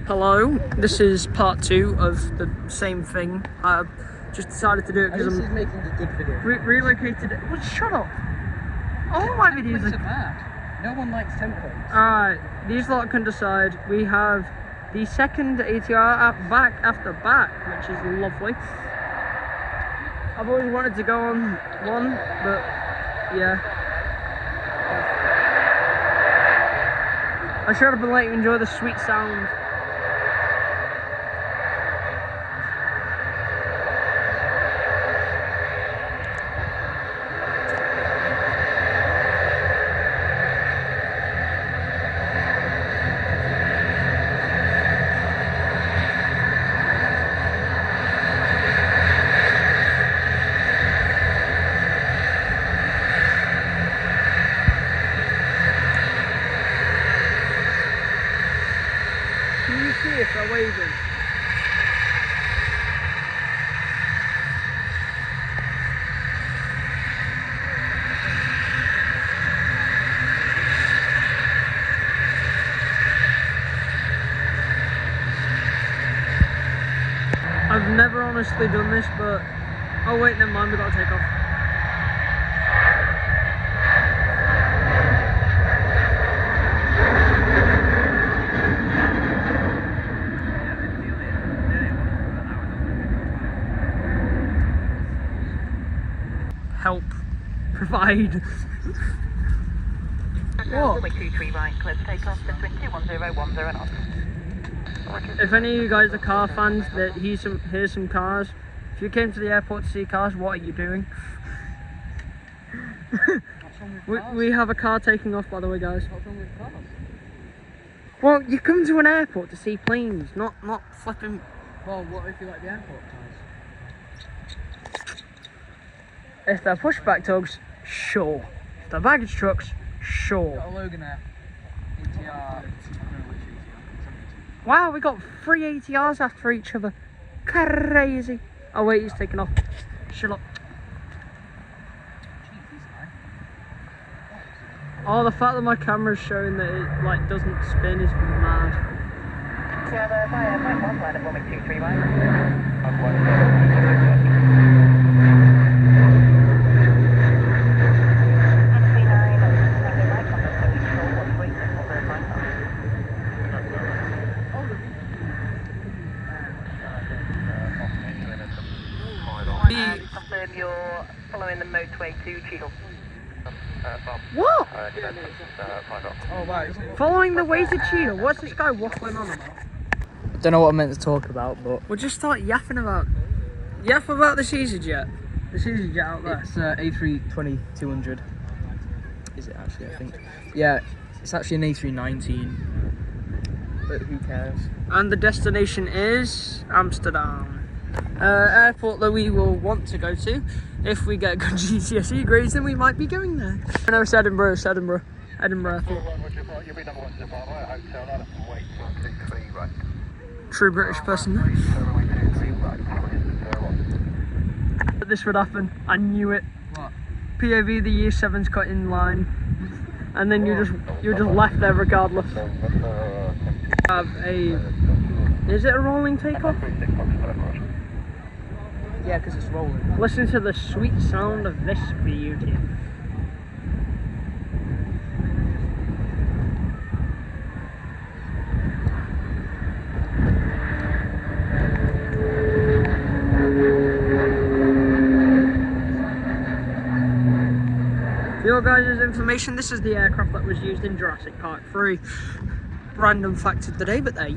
Hello, this is part 2 of the same thing. I just decided to do it because I'm making a good video. Relocated. Well, shut up! All my videos are... No one likes templates. Alright, these lot can decide. We have the second ATR back after back, which is lovely. I've always wanted to go on one, but yeah. I should have been letting you enjoy the sweet sound. Can you see if they're waving? I've never honestly done this, but oh wait, never mind, we gotta take off. Help. Provide. What? If any of you guys are car fans, here's some cars. If you came to the airport to see cars, what are you doing? we have a car taking off, by the way, guys. What's wrong with cars? Well, you come to an airport to see planes, not flipping. Well, what if you like the airport cars? If they're pushback tugs, sure. If they're baggage trucks, sure. Got a Logan Air. ATR. Wow, we got 3 ATRs after each other. Crazy. Oh wait, he's taking off. Shut up. Oh, the fact that my camera's showing that it like doesn't spin is mad. Confirm you're following the motorway to Cheadle. What? Oh, right. Following the way to Cheetah? What's this guy waffling on about? I don't know what I meant to talk about, but We'll just start yapping about. Yaff about the Caesar jet. The Caesar jet out there. it's A320-200. Is it actually? I think. Yeah, it's actually an A319. But who cares? And the destination is Amsterdam. Airport that we will want to go to. If we get good GCSE grades, then we might be going there. No, it's Edinburgh. It's Edinburgh. Edinburgh Airport. True British person. But this would happen. I knew it. What? POV, the year 7's cut in line, and then you're just left there regardless. Have a. Is it a rolling takeoff? Yeah, because it's rolling. Listen to the sweet sound of this beauty. For your guys' information, this is the aircraft that was used in Jurassic Park 3. Random fact of the day, but there you go.